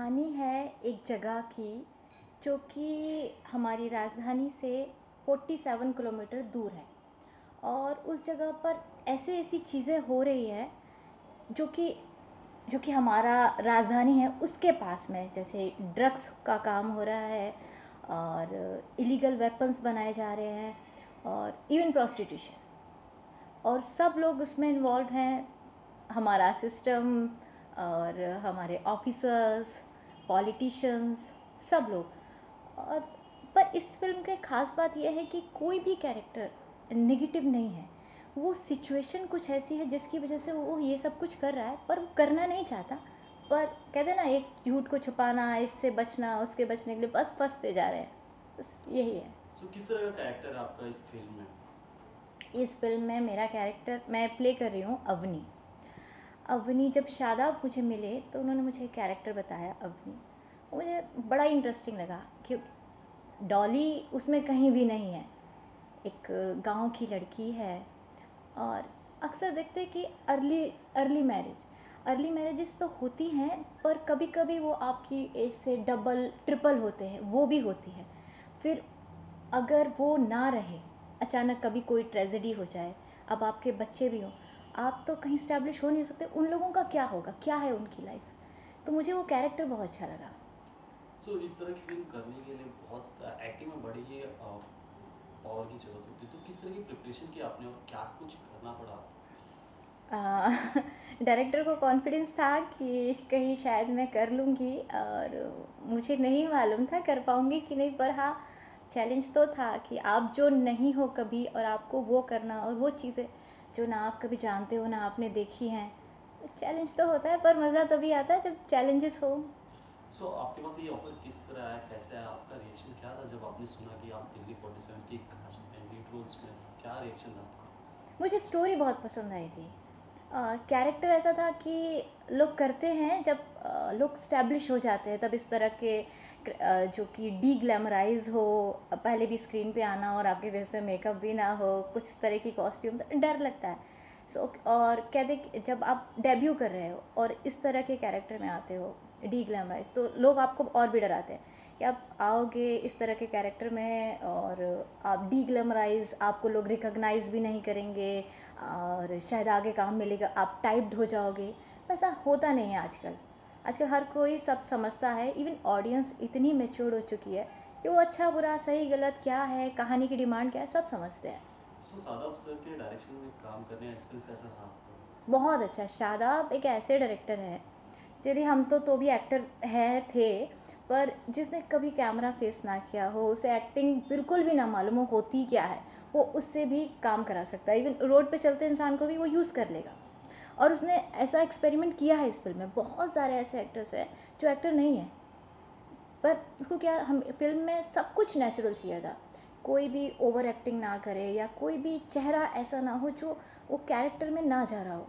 कहानी है एक जगह की जो कि हमारी राजधानी से 47 किलोमीटर दूर है। और उस जगह पर ऐसे ऐसी चीज़ें हो रही है जो कि हमारा राजधानी है उसके पास में, जैसे ड्रग्स का काम हो रहा है और इलीगल वेपन्स बनाए जा रहे हैं और इवन प्रोस्टिट्यूशन, और सब लोग उसमें इन्वॉल्व हैं। हमारा सिस्टम और हमारे ऑफिसर्स, पॉलिटिशियंस, सब लोग। और पर इस फिल्म की ख़ास बात यह है कि कोई भी कैरेक्टर नेगेटिव नहीं है। वो सिचुएशन कुछ ऐसी है जिसकी वजह से वो ये सब कुछ कर रहा है, पर वो करना नहीं चाहता। पर कहते हैं ना, एक झूठ को छुपाना, इससे बचना, उसके बचने के लिए बस फंसते जा रहे हैं। बस यही है। किस तरह का कैरेक्टर है आपका इस फिल्म में? इस फिल्म में मेरा कैरेक्टर, मैं प्ले कर रही हूँ अवनी। अवनी, जब शादाब मुझे मिले तो उन्होंने मुझे कैरेक्टर बताया अवनी। मुझे बड़ा इंटरेस्टिंग लगा क्योंकि डॉली उसमें कहीं भी नहीं है। एक गांव की लड़की है। और अक्सर देखते हैं कि अर्ली मैरिजेस तो होती हैं, पर कभी कभी वो आपकी एज से डबल ट्रिपल होते हैं, वो भी होती है। फिर अगर वो ना रहे, अचानक कभी कोई ट्रेजेडी हो जाए, अब आपके बच्चे भी हों, आप तो कहीं स्टैब्लिश हो नहीं सकते। उन लोगों का क्या होगा, क्या है उनकी लाइफ। तो मुझे वो कैरेक्टर बहुत अच्छा लगा। इस तरह की फिल्म करने के लिए बहुत एक्टिंग में बड़ी ही पावर की ज़रूरत होती है। तो किस तरह की प्रिपरेशन की आपने और क्या कुछ करना पड़ा? डायरेक्टर को कॉन्फिडेंस था कि कहीं शायद मैं कर लूँगी, और मुझे नहीं मालूम था कर पाऊँगी कि नहीं। पर हाँ, चैलेंज तो था कि आप जो नहीं हो कभी, और आपको वो करना, और वो चीज़ें जो ना आप कभी जानते हो ना आपने देखी हैं। चैलेंज तो होता है, पर मज़ा तभी आता है जब चैलेंजेस हो। आपके पास ये ऑफर किस तरह आया, कैसे आया, आपका रिएक्शन क्या था जब आपने सुना कि आप दिल्ली 47 की कास्ट में लीड रोल्स में? क्या रिएक्शन था आपका? मुझे स्टोरी बहुत पसंद आई थी। कैरेक्टर ऐसा था कि लोग करते हैं जब लोग स्टैब्लिश हो जाते हैं, तब इस तरह के जो कि डी ग्लैमराइज हो, पहले भी स्क्रीन पे आना और आपके फेस पे मेकअप भी ना हो, कुछ तरह की कॉस्ट्यूम, तो डर लगता है। और कहते कि जब आप डेब्यू कर रहे हो और इस तरह के कैरेक्टर में आते हो डी ग्लैमराइज, तो लोग आपको और भी डराते हैं कि आप आओगे इस तरह के कैरेक्टर में और आप डी ग्लैमराइज, आपको लोग रिकॉग्नाइज भी नहीं करेंगे और शायद आगे काम मिलेगा, आप टाइप्ड हो जाओगे। वैसा होता नहीं है आजकल। आजकल हर कोई सब समझता है। इवन ऑडियंस इतनी मैच्योर हो चुकी है कि वो अच्छा बुरा सही गलत क्या है, कहानी की डिमांड क्या है, सब समझते हैं। शादाब सर के डायरेक्शन में काम करने का एक्सपीरियंस कैसा था आपको? बहुत अच्छा। शादाब एक ऐसे डायरेक्टर है, चलिए हम तो भी एक्टर है थे, पर जिसने कभी कैमरा फेस ना किया हो, उसे एक्टिंग बिल्कुल भी ना मालूम हो होती क्या है, वो उससे भी काम करा सकता है। इवन रोड पे चलते इंसान को भी वो यूज़ कर लेगा। और उसने ऐसा एक्सपेरिमेंट किया है इस फिल्म में। बहुत सारे ऐसे एक्टर्स हैं जो एक्टर नहीं है, पर उसको क्या, हम फिल्म में सब कुछ नेचुरल चाहिए था। कोई भी ओवर एक्टिंग ना करे, या कोई भी चेहरा ऐसा ना हो जो वो कैरेक्टर में ना जा रहा हो।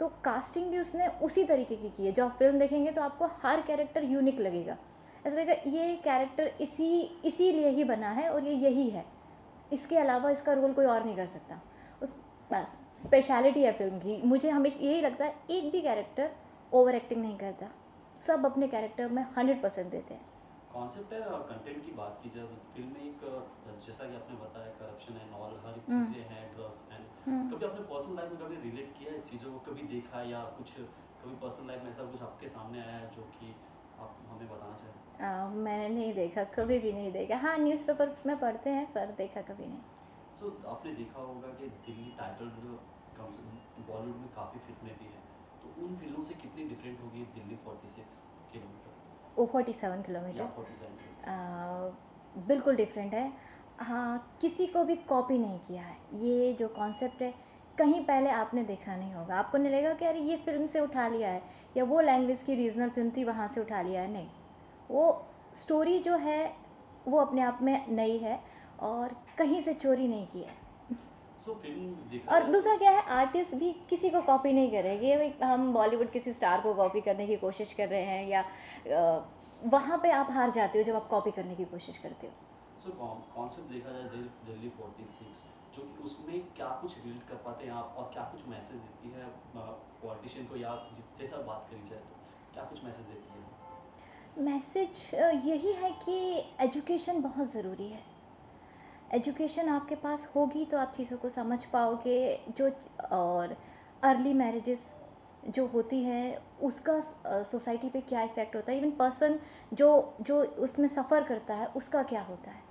तो कास्टिंग भी उसने उसी तरीके की है। जो आप फिल्म देखेंगे तो आपको हर कैरेक्टर यूनिक लगेगा, ऐसा लगेगा ये कैरेक्टर इसीलिए ही बना है और ये यही है, इसके अलावा इसका रोल कोई और नहीं कर सकता। उस बस स्पेशलिटी है फिल्म की। मुझे हमेशा यही लगता है, एक भी कैरेक्टर ओवर एक्टिंग नहीं करता, सब अपने कैरेक्टर में 100% देते हैं। कॉन्सेप्ट है, कंटेंट की बात की जाए तो फिल्म में एक जैसा कि आपने बताया, करप्शन एंड ऑल, हर एक हम्म, चीज़ें हैं, ड्रग्स एंड हम्म। कभी आपने पर्सनल लाइफ में कभी रिलेट किया है इस चीज़ों को, कभी देखा या कुछ, कभी पर्सनल लाइफ में ऐसा कुछ आपके सामने आया है जो कि आप हमें बताना चाहें? मैंने नहीं देखा, कभी भी नहीं देखा। हाँ, न्यूज़पेपर्स में पढ़ते हैं, पर देखा कभी नहीं। आपने देखा होगा कि दिल्ली टाइटल कम से कम बॉलीवुड में काफ़ी फिल्में भी हैं, तो उन फिल्मों से कितनी डिफरेंट होगी दिल्ली 46 किलोमीटर ओ 47 किलोमीटर। या 47 किलोमीटर? बिल्कुल डिफरेंट है। हाँ, किसी को भी कॉपी नहीं किया है। ये जो कॉन्सेप्ट है, कहीं पहले आपने देखा नहीं होगा। आपको नहीं लगेगा कि यार ये फ़िल्म से उठा लिया है, या वो लैंग्वेज की रीजनल फ़िल्म थी वहाँ से उठा लिया है। नहीं, वो स्टोरी जो है वो अपने आप में नई है, और कहीं से चोरी नहीं की है। फिल्म देखा और जाए तो दूसरा क्या है, आर्टिस्ट भी किसी को कॉपी नहीं करेगी। भाई हम बॉलीवुड किसी स्टार को कॉपी करने की कोशिश कर रहे हैं, या वहाँ पे आप हार जाते हो जब आप कॉपी करने की कोशिश करते हो। कॉन्सेप्ट देखा जाए दिल्ली 46, जो कि उसमें क्या कुछ रिलेट कर पाते हैं आप और क्या कुछ मैसेज देती है पॉलिटिशियन को, या जैसा बात करी जाए तो क्या कुछ मैसेज देती है? मैसेज यही है कि एजुकेशन बहुत ज़रूरी है। एजुकेशन आपके पास होगी तो आप चीज़ों को समझ पाओगे। जो और अर्ली मैरिजेस जो होती है उसका सोसाइटी पे क्या इफ़ेक्ट होता है, इवन पर्सन जो जो उसमें सफ़र करता है उसका क्या होता है।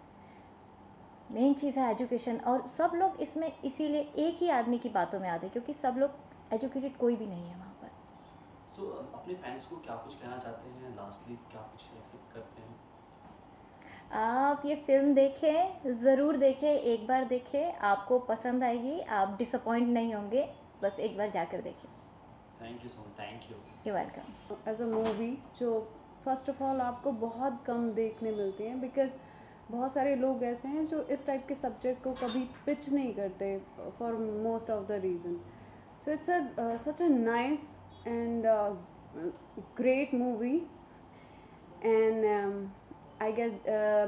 मेन चीज़ है एजुकेशन, और सब लोग इसमें इसीलिए एक ही आदमी की बातों में आते हैं क्योंकि सब लोग एजुकेटेड कोई भी नहीं है वहाँ पर। सो अपने फैंस को क्या कुछ कहना चाहते हैं लास्टली, क्या कुछ एक्सेप्ट करते हैं? आप ये फ़िल्म देखें, ज़रूर देखें, एक बार देखें, आपको पसंद आएगी, आप डिसअपॉइंट नहीं होंगे, बस एक बार जाकर देखें। Thank you so much, thank you. You welcome. As a movie जो फर्स्ट ऑफ ऑल आपको बहुत कम देखने मिलती हैं, बिकॉज बहुत सारे लोग ऐसे हैं जो इस टाइप के सब्जेक्ट को कभी पिच नहीं करते for most of the reason. So it's such a nice and great movie. And I guess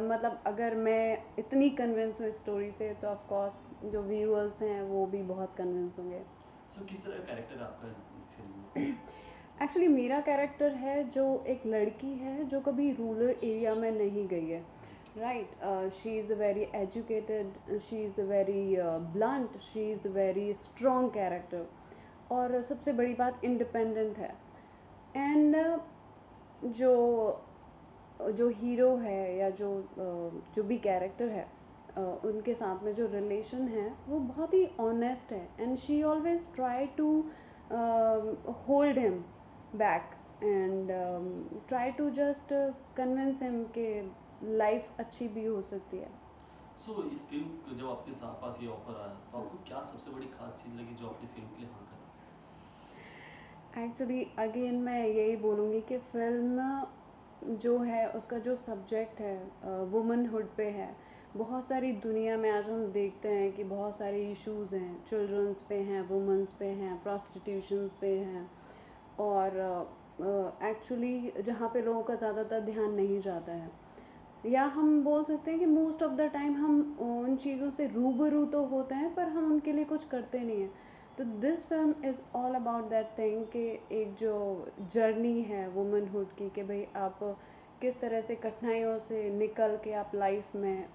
मतलब अगर मैं इतनी कन्विंस हूँ इस स्टोरी से तो ऑफ कोर्स जो व्यूअर्स हैं वो भी बहुत कन्विंस होंगे. सो किस तरह का कैरेक्टर आपका इस फिल्म में? एक्चुअली मेरा कैरेक्टर है जो एक लड़की है जो कभी रूरल एरिया में नहीं गई है. Right, she is very educated, she is very blunt, she is very strong character, और सबसे बड़ी बात इंडिपेंडेंट है. एंड जो जो हीरो है या जो भी कैरेक्टर है उनके साथ में जो रिलेशन है वो बहुत ही ऑनेस्ट है. And she always try to hold him back and try to just convince him कि लाइफ अच्छी भी हो सकती है. सो इस फिल्म को जब आपके साथ पास ये ऑफर आया तो आपको क्या सबसे बड़ी खास चीज़ लगी जो आपने फिल्म के लिए हाँ करा? एक्चुअली अगेन मैं यही बोलूँगी कि फिल्म जो है उसका जो सब्जेक्ट है वुमनहुड पे है. बहुत सारी दुनिया में आज हम देखते हैं कि बहुत सारे इश्यूज़ हैं, चिल्ड्रंस पे हैं, वुमेंस पे हैं, प्रॉस्टिट्यूशंस पे हैं, और एक्चुअली जहाँ पे लोगों का ज़्यादातर ध्यान नहीं जाता है, या हम बोल सकते हैं कि मोस्ट ऑफ द टाइम हम उन चीज़ों से रूबरू तो होते हैं पर हम उनके लिए कुछ करते नहीं हैं. तो this film is all about that thing कि एक जो जर्नी है वुमनहुड की, कि भाई आप किस तरह से कठिनाइयों से निकल के आप लाइफ में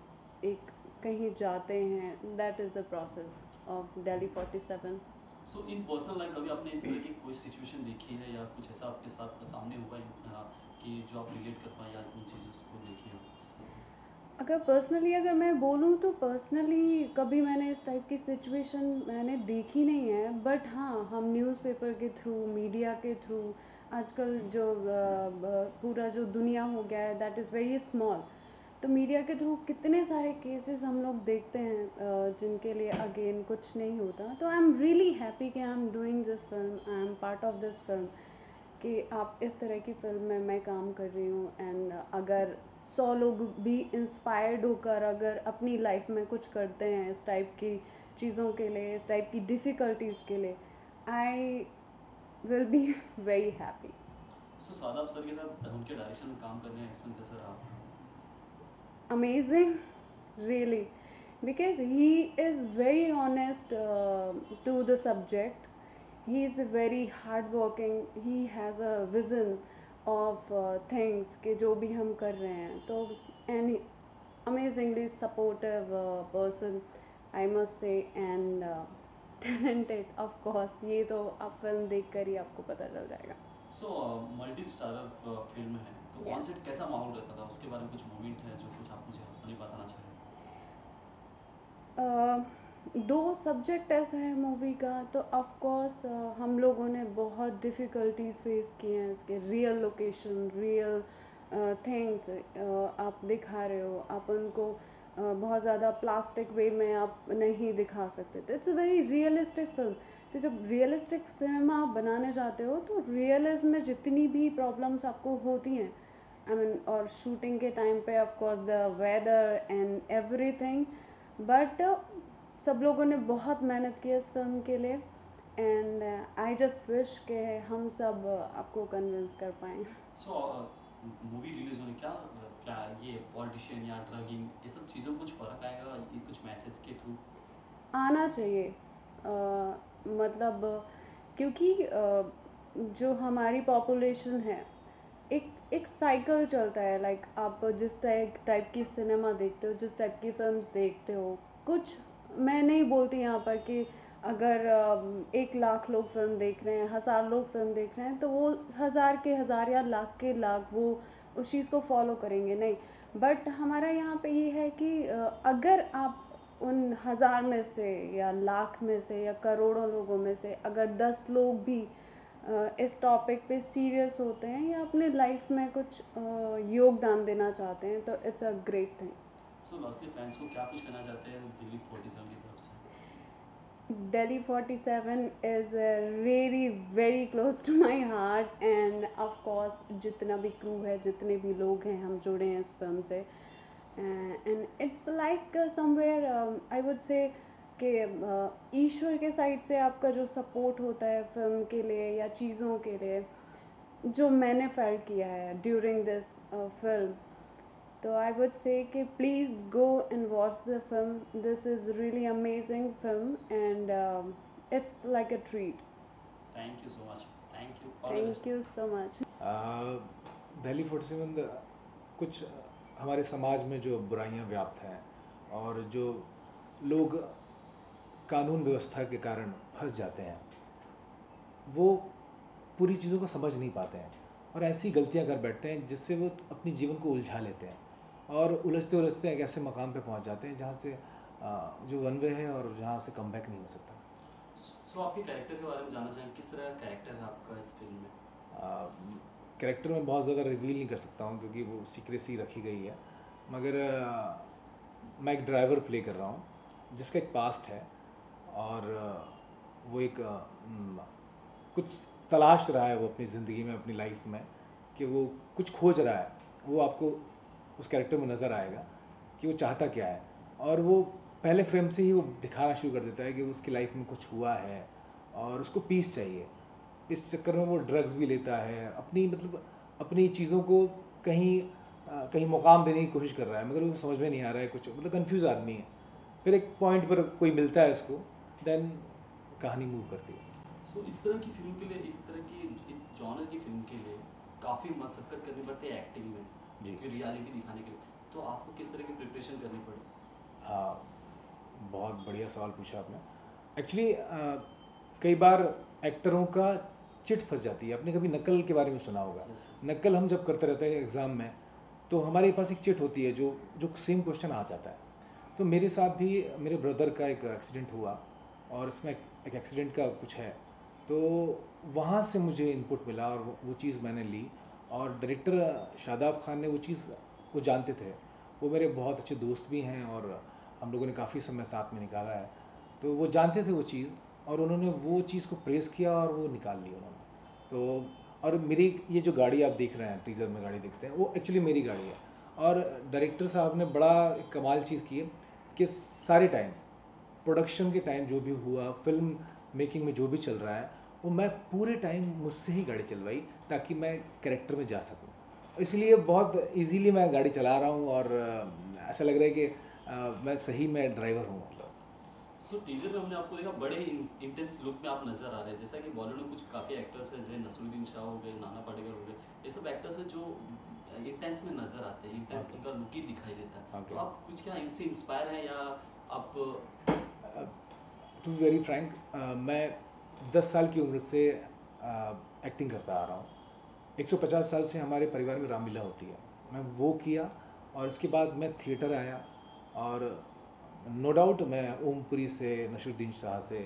एक कहीं जाते हैं. That is the process of Delhi 47. So in personal life कभी आपने इस तरह की कोई सिचुएशन देखी है या कुछ ऐसा आपके साथ सामने हुआ है कि जो आप रिलेट कर पाए या उन चीज़ों को देखी हो? अगर पर्सनली अगर मैं बोलूँ तो पर्सनली कभी मैंने इस टाइप की सिचुएशन मैंने देखी नहीं है. बट हाँ, हम न्यूज़पेपर के थ्रू, मीडिया के थ्रू, आजकल जो पूरा जो दुनिया हो गया है दैट इज़ वेरी स्मॉल, तो मीडिया के थ्रू कितने सारे केसेस हम लोग देखते हैं जिनके लिए अगेन कुछ नहीं होता. तो आई एम रियली हैप्पी कि I am doing this film, I am part of this film, कि आप इस तरह की फ़िल्म में मैं काम कर रही हूँ. एंड अगर 100 लोग भी इंस्पायर्ड होकर अगर अपनी लाइफ में कुछ करते हैं इस टाइप की चीज़ों के लिए, इस टाइप की डिफ़िकल्टीज़ के लिए, I will be very happy. So Shadab sir के साथ उनके डायरेक्शन में काम करने का एक्सपीरियंस कैसा रहा आपका? Amazing, really, because he is very honest to the subject. He is very hardworking. He has a vision of things कि जो भी हम कर रहे हैं, तो and amazingly supportive person, I must say, and talented of course. ये तो आप फिल्म देख कर ही आपको पता चल जाएगा. सो मल्टी स्टारर फिल्म है तो ऑन Yes. सेट कैसा माहौल रहता था, उसके बारे में कुछ मोमेंट है जो कुछ आप मुझे अपनी बताना चाहें? दो सब्जेक्ट ऐसा है मूवी का, तो ऑफ कोर्स हम लोगों ने बहुत डिफ़िकल्टीज़ फेस किए हैं. इसके रियल लोकेशन, रियल थिंग्स आप दिखा रहे हो, आप उनको बहुत ज़्यादा प्लास्टिक वे में आप नहीं दिखा सकते. तो it's a very realistic film. तो जब रियलिस्टिक सिनेमा आप बनाने जाते हो तो रियलिज्म में जितनी भी प्रॉब्लम्स आपको होती हैं, आई मीन, और शूटिंग के टाइम पे of course the weather and everything, but सब लोगों ने बहुत मेहनत की इस फिल्म के लिए. एंड आई जस्ट विश के हम सब आपको कन्विंस कर पाएँ. सो मूवी रिलीज होने क्या क्या ये पॉलिटिशियन या ड्रगिंग ये सब चीज़ों में कुछ फ़र्क आएगा ये कुछ मैसेज के थ्रू? आना चाहिए. मतलब क्योंकि जो हमारी पॉपुलेशन है, एक एक साइकिल चलता है, लाइक आप जिस टाइप की सिनेमा देखते हो, जिस टाइप की फिल्म्स देखते हो, कुछ मैं नहीं बोलती यहाँ पर कि अगर 1 लाख लोग फिल्म देख रहे हैं, 1000 लोग फिल्म देख रहे हैं, तो वो 1000 के 1000 या लाख के लाख वो उस चीज़ को फॉलो करेंगे, नहीं। बट हमारा यहाँ पे ये है कि अगर आप उन 1000 में से या लाख में से या करोड़ों लोगों में से अगर 10 लोग भी इस टॉपिक पे सीरियस होते हैं या अपने लाइफ में कुछ योगदान देना चाहते हैं, तो it's a great thing. So lastly fans को क्या कुछ कहना चाहते हैं दिल्ली 47 की तरफ से? Delhi 47 is really very close to my heart, and of course जितना भी क्रू है, जितने भी लोग हैं, हम जुड़े हैं इस फिल्म से, and it's like somewhere I would say कि ईश्वर के साइड से आपका जो सपोर्ट होता है फिल्म के लिए या चीज़ों के लिए, जो मैंने फेल्ट किया है ड्यूरिंग दिस फिल्म, तो आई वुड से कि please go and watch the film, this is really amazing film and it's like a treat. Thank you so much. Thank you. Thank you so much. Delhi 47 कुछ हमारे समाज में जो बुराइयां व्याप्त हैं और जो लोग कानून व्यवस्था के कारण फंस जाते हैं, वो पूरी चीज़ों को समझ नहीं पाते हैं और ऐसी गलतियां कर बैठते हैं जिससे वो अपनी जीवन को उलझा लेते हैं और उलझते उलझते एक ऐसे मकाम पे पहुंच जाते हैं जहां से जो वन वे है और जहां से कम बैक नहीं हो सकता। सो आपके कैरेक्टर के बारे में जानना चाहेंगे, किस तरह का कैरेक्टर है आपका इस फिल्म में? कैरेक्टर में बहुत ज़्यादा रिवील नहीं कर सकता हूँ क्योंकि वो सीक्रेसी रखी गई है, मगर मैं एक ड्राइवर प्ले कर रहा हूँ जिसका एक पास्ट है और वो एक कुछ तलाश रहा है वो अपनी ज़िंदगी में, अपनी लाइफ में, कि वो कुछ खोज रहा है। वो आपको उस कैरेक्टर में नज़र आएगा कि वो चाहता क्या है और वो पहले फ्रेम से ही वो दिखाना शुरू कर देता है कि उसकी लाइफ में कुछ हुआ है और उसको पीस चाहिए। इस चक्कर में वो ड्रग्स भी लेता है, अपनी चीज़ों को कहीं मुकाम देने की कोशिश कर रहा है, मगर वो समझ में नहीं आ रहा है कुछ, कंफ्यूज आदमी है। फिर एक पॉइंट पर कोई मिलता है उसको, देन कहानी मूव करती है। सो इस तरह की फिल्म के लिए, इस जॉनर की फिल्म के लिए काफ़ी मशक्क़त करनी पड़ती है एक्टिंग में जी, रियलिटी दिखाने के लिए, तो आपको किस तरह की प्रिपरेशन करनी पड़ी? हाँ, बहुत बढ़िया सवाल पूछा आपने। एक्चुअली कई बार एक्टरों का चिट फंस जाती है। आपने कभी नकल के बारे में सुना होगा? नकल हम जब करते रहते हैं एग्ज़ाम में, तो हमारे पास एक चिट होती है जो सेम क्वेश्चन आ जाता है। तो मेरे साथ भी मेरे ब्रदर का एक एक्सीडेंट हुआ और इसमें एक एक्सीडेंट का कुछ है, तो वहाँ से मुझे इनपुट मिला और वो चीज़ मैंने ली। और डायरेक्टर शादाब खान ने वो जानते थे, वो मेरे बहुत अच्छे दोस्त भी हैं और हम लोगों ने काफ़ी समय साथ में निकाला है, तो वो जानते थे वो चीज़ और उन्होंने वो चीज़ को प्रेस किया और वो निकाल ली उन्होंने। तो और मेरी ये जो गाड़ी आप देख रहे हैं, टीज़र में गाड़ी देखते हैं, वो एक्चुअली मेरी गाड़ी है। और डायरेक्टर साहब ने बड़ा एक कमाल चीज़ की है कि सारे टाइम, प्रोडक्शन के टाइम जो भी हुआ, फिल्म मेकिंग में जो भी चल रहा है, वो मैं पूरे टाइम मुझसे ही गाड़ी चलवाई ताकि मैं कैरेक्टर में जा सकूं। इसलिए बहुत इजीली मैं गाड़ी चला रहा हूं और ऐसा लग रहा है कि मैं सही में ड्राइवर हूं। सो टीजर में हमने आपको देखा बड़े इंटेंस लुक में आप नज़र आ रहे हैं, जैसा कि बॉलीवुड में कुछ काफ़ी एक्टर्स हैं, जैसे नसरुद्दीन शाह हो गए, नाना पाटेकर हो गए, ये सब एक्टर्स हैं जो इंटेंस में नज़र आते हैं, इंटेंस उनका लुक ही दिखाई देता है। तो आप कुछ क्या इनसे इंस्पायर हैं या आप? टू बी वेरी फ्रैंक, मैं 10 साल की उम्र से एक्टिंग करता आ रहा हूँ। 150 साल से हमारे परिवार में रामलीला होती है, मैं वो किया और इसके बाद मैं थिएटर आया और नो डाउट मैं ओमपुरी से, नसरुद्दीन शाह से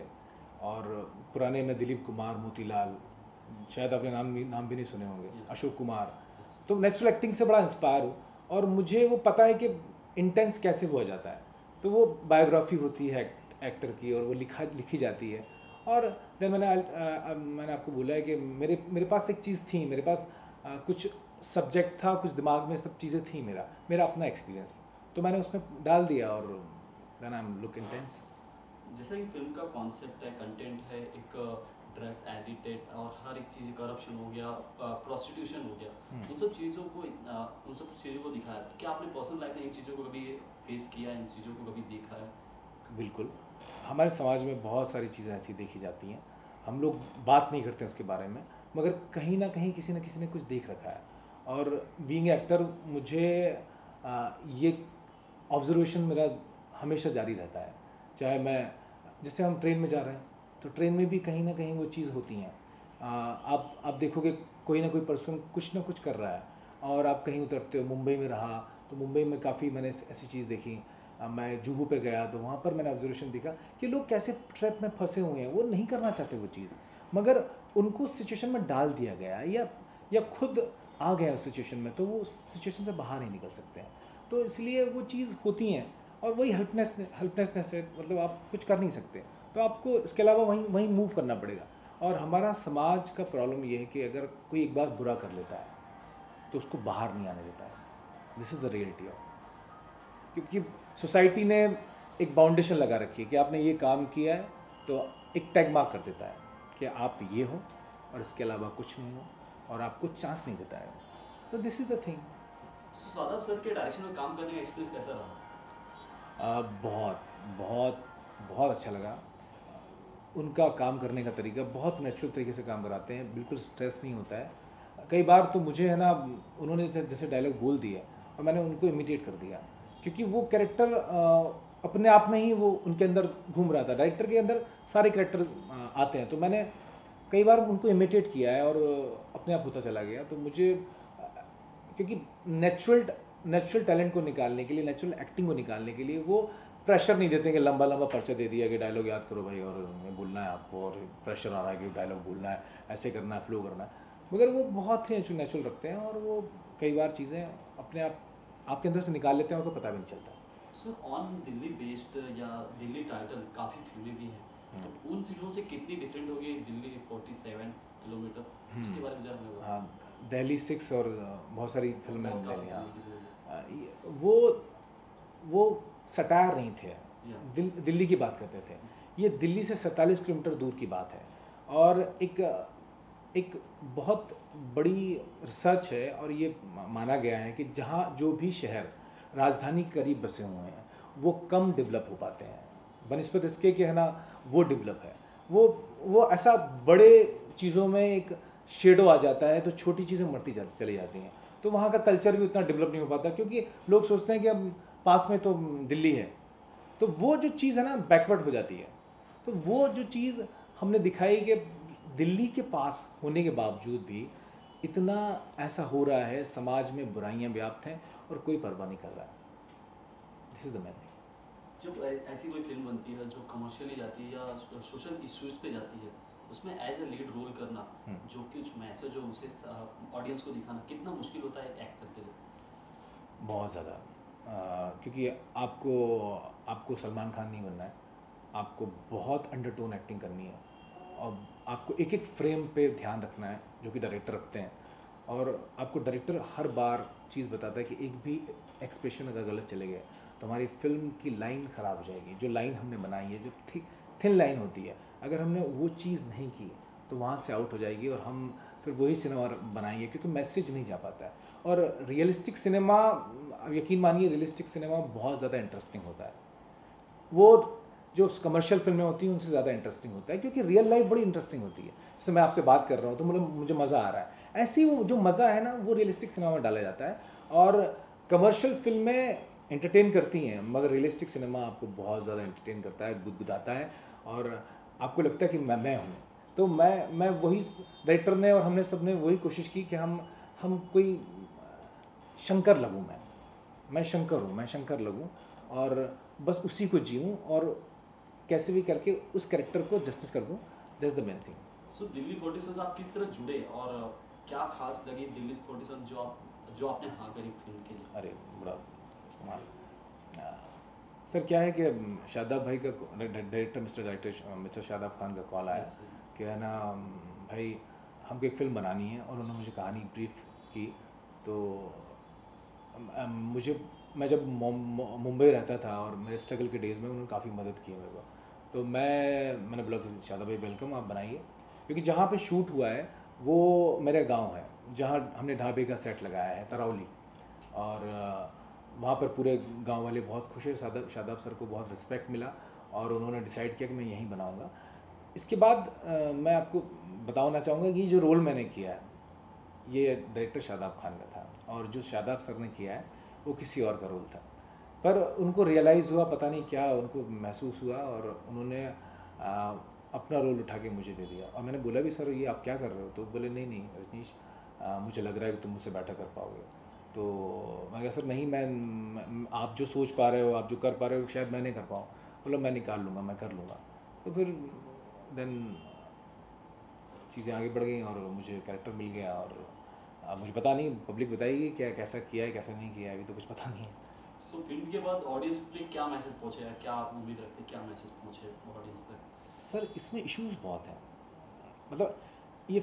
और पुराने में दिलीप कुमार, मोतीलाल, शायद आपने नाम भी नहीं सुने होंगे, अशोक कुमार, तो नेचुरल एक्टिंग से बड़ा इंस्पायर हूँ और मुझे वो पता है कि इंटेंस कैसे हुआ जाता है। तो वो बायोग्राफी होती है एक्टर की और वो लिखी जाती है। और देन मैंने आपको बोला है कि मेरे पास एक चीज़ थी, मेरे पास कुछ सब्जेक्ट था, कुछ दिमाग में सब चीज़ें थी, मेरा अपना एक्सपीरियंस, तो मैंने उसमें डाल दिया और then I am look intense. जैसे कि फिल्म का कॉन्सेप्ट है, कंटेंट है, एक ड्रग्स एडिक्टेड और हर एक चीज़, करप्शन हो गया, प्रोस्टिट्यूशन हो गया, उन सब चीज़ों को दिखाया। क्या आपने पर्सनल लाइफ में इन चीज़ों को कभी फेस किया, इन चीज़ों को कभी देखा है? बिल्कुल, हमारे समाज में बहुत सारी चीज़ें ऐसी देखी जाती हैं, हम लोग बात नहीं करते उसके बारे में, मगर कहीं ना कहीं किसी न किसी ने कुछ देख रखा है और बीइंग एक्टर मुझे ये ऑब्जर्वेशन मेरा हमेशा जारी रहता है। चाहे मैं, जैसे हम ट्रेन में जा रहे हैं तो ट्रेन में भी कहीं ना कहीं वो चीज़ होती हैं। आप देखोगे कोई ना कोई पर्सन कुछ ना कुछ कर रहा है, और आप कहीं उतरते हो। मुंबई में रहा तो मुंबई में काफ़ी मैंने ऐसी चीज़ देखी। मैं जुहू पे गया तो वहाँ पर मैंने ऑब्जर्वेशन देखा कि लोग कैसे ट्रैप में फंसे हुए हैं, वो नहीं करना चाहते वो चीज़, मगर उनको सिचुएशन में डाल दिया गया है या खुद आ गया उस सिचुएशन में, तो वो उस सिचुएशन से बाहर नहीं निकल सकते हैं। तो इसलिए वो चीज़ होती हैं, और वही हेल्पलेसनेस है, मतलब आप कुछ कर नहीं सकते, तो आपको इसके अलावा वहीं मूव करना पड़ेगा। और हमारा समाज का प्रॉब्लम ये है कि अगर कोई एक बार बुरा कर लेता है तो उसको बाहर नहीं आने देता है। This is the reality of, क्योंकि सोसाइटी ने एक बाउंडेशन लगा रखी है कि आपने ये काम किया है तो एक टैग मार्क कर देता है कि आप ये हो और इसके अलावा कुछ नहीं हो, और आपको चांस नहीं देता है। तो this is the thing. Shadab sir के डायरेक्शन में काम करने का एक्सपीरियंस कैसा रहा? बहुत बहुत बहुत अच्छा लगा। उनका काम करने का तरीका बहुत नेचुरल तरीके से काम कराते हैं, बिल्कुल स्ट्रेस नहीं होता है। कई बार तो मुझे है ना, उन्होंने जैसे डायलॉग बोल दिया और मैंने उनको इमिटेट कर दिया, क्योंकि वो कैरेक्टर अपने आप में ही वो उनके अंदर घूम रहा था। डायरेक्टर के अंदर सारे कैरेक्टर आते हैं, तो मैंने कई बार उनको इमिटेट किया है और अपने आप होता चला गया। तो मुझे क्योंकि नेचुरल टैलेंट को निकालने के लिए, नेचुरल एक्टिंग को निकालने के लिए वो प्रेशर नहीं देते कि लंबा पर्चा दे दिया कि डायलॉग याद करो भाई और बोलना है आपको, और प्रेशर आ रहा है कि डायलॉग बोलना है, ऐसे करना है, फ्लो करना है, मगर वो बहुत ही नेचुरल रखते हैं और वो कई बार चीज़ें अपने आप आपके अंदर से निकाल लेते हैं और तो पता भी नहीं चलता। सर ऑन दिल्ली बेस्ड या दिल्ली टाइटल काफ़ी फिल्में भी हैं, तो उन फिल्मों से कितनी डिफरेंट होगी दिल्ली 47 किलोमीटर, उसके बारे में जानना। हाँ, दिल्ली 6 और बहुत सारी फिल्में बहुत ले काफ़ी लिया। फिल्में वो सटायर नहीं थे, दिल्ली की बात करते थे। ये दिल्ली से 47 किलोमीटर दूर की बात है, और एक बहुत बड़ी रिसर्च है, और ये माना गया है कि जहाँ जो भी शहर राजधानी के करीब बसे हुए हैं वो कम डेवलप हो पाते हैं बनिस्बत इसके कि है ना वो डेवलप है। वो ऐसा बड़े चीज़ों में एक शेडो आ जाता है तो छोटी चीज़ें मरती चली जाती हैं। तो वहाँ का कल्चर भी उतना डेवलप नहीं हो पाता, क्योंकि लोग सोचते हैं कि अब पास में तो दिल्ली है, तो वो जो चीज़ है ना बैकवर्ड हो जाती है। तो वो जो चीज़ हमने दिखाई कि दिल्ली के पास होने के बावजूद भी इतना ऐसा हो रहा है, समाज में बुराइयां व्याप्त हैं और कोई परवाह नहीं कर रहा है। This is the main thing. जब ऐसी कोई फिल्म बनती है जो कमर्शियली जाती है या सोशल इश्यूज पे जाती है, उसमें एज ए लीड रोल करना, जो कुछ मैसेज हो उसे ऑडियंस को दिखाना कितना मुश्किल होता है एक्टर के लिए? बहुत ज़्यादा, क्योंकि आपको सलमान खान नहीं बनना है, आपको बहुत अंडरटोन एक्टिंग करनी है, और आपको एक एक फ्रेम पे ध्यान रखना है जो कि डायरेक्टर रखते हैं। और आपको डायरेक्टर हर बार चीज़ बताता है कि एक भी एक्सप्रेशन अगर गलत चले गए तो हमारी फिल्म की लाइन ख़राब हो जाएगी। जो लाइन हमने बनाई है, जो थिन लाइन होती है, अगर हमने वो चीज़ नहीं की तो वहाँ से आउट हो जाएगी और हम फिर वही सिनेमा बनाएंगे, क्योंकि मैसेज नहीं जा पाता है। और रियलिस्टिक सिनेमा, यकीन मानिए रियलिस्टिक सिनेमा बहुत ज़्यादा इंटरेस्टिंग होता है। वो जो कमर्शियल फिल्में होती हैं उनसे ज़्यादा इंटरेस्टिंग होता है, क्योंकि रियल लाइफ बड़ी इंटरेस्टिंग होती है। जैसे मैं आपसे बात कर रहा हूँ तो मुझे मज़ा आ रहा है, ऐसे ही वो जो मज़ा है ना वो रियलिस्टिक सिनेमा में डाला जाता है। और कमर्शियल फिल्में एंटरटेन करती हैं, मगर रियलिस्टिक सिनेमा आपको बहुत ज़्यादा एंटरटेन करता है, गुदगुदाता है, और आपको लगता है कि मैं हूँ। तो मैं वही, डायरेक्टर ने और हमने सब ने वही कोशिश की कि हम कोई शंकर लगूँ, मैं शंकर लगूँ और बस उसी को जीऊँ और कैसे भी करके उस कैरेक्टर को जस्टिस कर दूँ। That's the main thing. So Delhi 47 आप किस तरह जुड़े और क्या खास लगी दिल्ली 47 जो आपने हाँ करी फिल्म के लिए? अरे बड़ा कमाल सर, क्या है कि शादाब भाई का, डायरेक्टर मिस्टर शादाब खान का कॉल आया कि है ना भाई हमको एक फ़िल्म बनानी है, और उन्होंने मुझे कहानी ब्रीफ की। तो मैं जब मुंबई रहता था और मेरे स्ट्रगल के डेज़ में उन्होंने काफ़ी मदद की मेरे को। तो मैंने बोला कि शादाब भाई वेलकम, आप बनाइए, क्योंकि जहाँ पे शूट हुआ है वो मेरा गांव है, जहाँ हमने ढाबे का सेट लगाया है तरौली, और वहाँ पर पूरे गांव वाले बहुत खुश है। शादाब सर को बहुत रिस्पेक्ट मिला और उन्होंने डिसाइड किया कि मैं यहीं बनाऊँगा। इसके बाद मैं आपको बताना चाहूँगा कि जो रोल मैंने किया है ये डायरेक्टर शादाब खान का था और जो शादाब सर ने किया है वो किसी और का रोल था, पर उनको रियलाइज़ हुआ, पता नहीं क्या उनको महसूस हुआ और उन्होंने अपना रोल उठा के मुझे दे दिया। और मैंने बोला भी सर ये आप क्या कर रहे हो, तो बोले नहीं नहीं रजनीश मुझे लग रहा है कि तुम मुझसे बेटर कर पाओगे। तो मैं कहा सर नहीं, मैं आप जो सोच पा रहे हो, आप जो कर पा रहे हो शायद मैं नहीं कर पाऊँ। बोला मैं निकाल लूँगा, मैं कर लूँगा। तो फिर देन चीज़ें आगे बढ़ गई और मुझे कैरेक्टर मिल गया। और अब मुझे पता नहीं, पब्लिक बताएगी क्या कैसा किया है कैसा नहीं किया है, अभी तो कुछ पता नहीं है। सो फिल्म के बाद ऑडियंस पे क्या मैसेज पहुंचेगा, क्या आप उम्मीद रखते हैं क्या मैसेज पहुंचे ऑडियंस तक? सर इसमें इश्यूज बहुत हैं, मतलब ये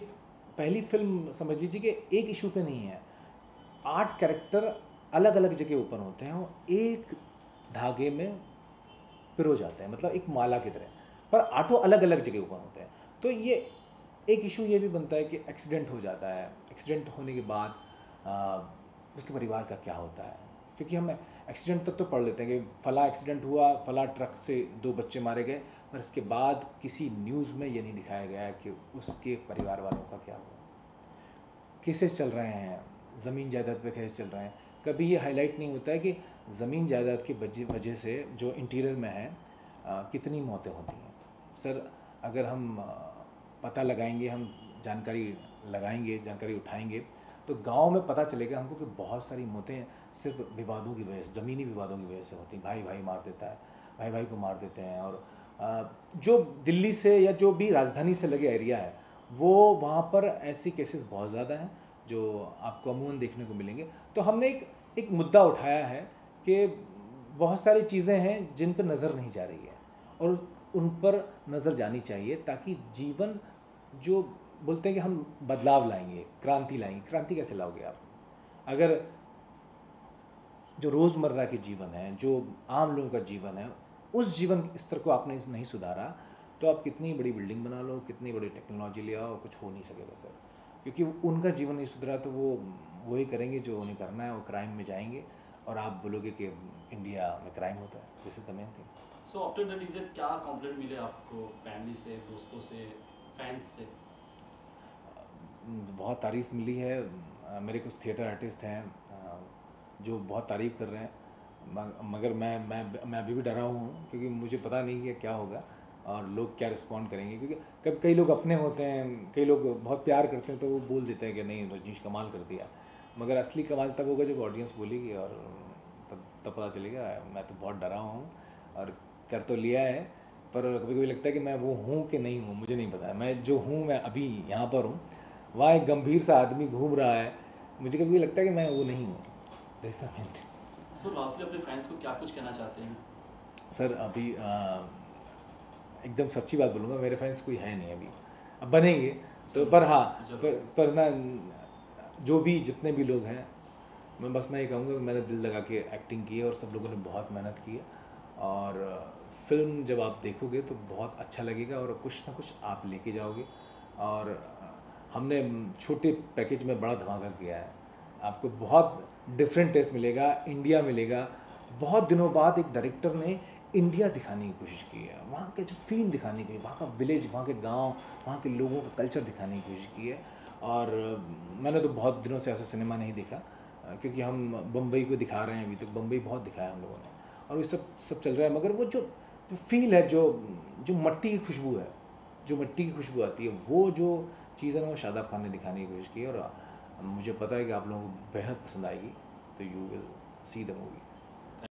पहली फिल्म समझ लीजिए कि एक इशू पे नहीं है, 8 कैरेक्टर अलग अलग जगह ओपन होते हैं और एक धागे में पिरो जाते हैं, मतलब एक माला की तरह, पर आठों अलग अलग जगह ओपन होते हैं। तो ये एक इशू ये भी बनता है कि एक्सीडेंट हो जाता है, एक्सीडेंट होने के बाद उसके परिवार का क्या होता है, क्योंकि हम एक्सीडेंट तक तो पढ़ लेते हैं कि फला एक्सीडेंट हुआ, फला ट्रक से 2 बच्चे मारे गए, पर इसके बाद किसी न्यूज़ में ये नहीं दिखाया गया है कि उसके परिवार वालों का क्या हुआ। केसेस चल रहे हैं, ज़मीन जायदाद पे केस चल रहे हैं, कभी ये हाईलाइट नहीं होता है कि ज़मीन जायदाद की वजह से जो इंटीरियर में है कितनी मौतें होती हैं। सर अगर हम पता लगाएंगे, हम जानकारी लगाएंगे, जानकारी उठाएंगे, तो गांव में पता चलेगा हमको कि बहुत सारी मौतें सिर्फ विवादों की वजह से, ज़मीनी विवादों की वजह से होती हैं। भाई भाई मार देता है, भाई भाई को मार देते हैं। और जो दिल्ली से या जो भी राजधानी से लगे एरिया है वो वहाँ पर ऐसी केसेस बहुत ज़्यादा हैं जो आपको अमूमन देखने को मिलेंगे। तो हमने एक मुद्दा उठाया है कि बहुत सारी चीज़ें हैं जिन पर नज़र नहीं जा रही है और उन पर नज़र जानी चाहिए, ताकि जीवन जो बोलते हैं कि हम बदलाव लाएंगे, क्रांति लाएंगे। क्रांति कैसे लाओगे आप अगर जो रोज़मर्रा के जीवन है, जो आम लोगों का जीवन है, उस जीवन स्तर को आपने नहीं सुधारा तो आप कितनी बड़ी बिल्डिंग बना लो, कितनी बड़ी टेक्नोलॉजी ले आओ, कुछ हो नहीं सकेगा सर। क्योंकि उनका जीवन नहीं सुधरा तो वो वही करेंगे जो उन्हें करना है, वो क्राइम में जाएंगे और आप बोलोगे कि इंडिया में क्राइम होता है। This is the main thing. So after the teaser क्या कंप्लेंट मिले आपको, फैमिली से, दोस्तों से, फैंस से? बहुत तारीफ़ मिली है। मेरे कुछ थिएटर आर्टिस्ट हैं जो बहुत तारीफ़ कर रहे हैं, मगर मैं अभी भी डरा हूँ क्योंकि मुझे पता नहीं है क्या होगा और लोग क्या रिस्पॉन्ड करेंगे। क्योंकि कब कई लोग अपने होते हैं, कई लोग बहुत प्यार करते हैं तो वो बोल देते हैं कि नहीं रजनीश कमाल कर दिया, मगर असली कमाल तब होगा जब ऑडियंस बोलेगी और तब पता चलेगा। मैं तो बहुत डरा हूँ और कर तो लिया है, पर कभी कभी लगता है कि मैं वो हूँ कि नहीं हूँ, मुझे नहीं पता। मैं जो हूँ, मैं अभी यहाँ पर हूँ, वहाँ एक गंभीर सा आदमी घूम रहा है, मुझे कभी लगता है कि मैं वो नहीं हूँ। जैसा मैं सर लास्टली अपने फैंस को क्या कुछ कहना चाहते हैं? सर अभी एकदम सच्ची बात बोलूँगा, मेरे फैंस कोई है नहीं अभी, अब बनेंगे तो। पर हाँ, पर ना जो भी जितने भी लोग हैं, मैं ये कहूँगा कि मैंने दिल लगा के एक्टिंग की है और सब लोगों ने बहुत मेहनत की है। और फिल्म जब आप देखोगे तो बहुत अच्छा लगेगा और कुछ ना कुछ आप लेके जाओगे। और हमने छोटे पैकेज में बड़ा धमाका किया है, आपको बहुत डिफरेंट टेस्ट मिलेगा, इंडिया मिलेगा। बहुत दिनों बाद एक डायरेक्टर ने इंडिया दिखाने की कोशिश की है, वहाँ के जो फील दिखाने की, वहाँ का विलेज, वहाँ के गांव, वहाँ के लोगों का कल्चर दिखाने की कोशिश की है। और मैंने तो बहुत दिनों से ऐसा सिनेमा नहीं देखा, क्योंकि हम बम्बई को दिखा रहे हैं, अभी तक बम्बई बहुत दिखाया हम लोगों ने और ये सब चल रहा है, मगर वो जो फील है, जो मट्टी की खुशबू है, जो मिट्टी की खुशबू आती है, वो जो चीज़ है ना, वो शादाब खान ने दिखाने की कोशिश की है। और मुझे पता है कि आप लोगों को बेहद पसंद आएगी, तो you will see the movie.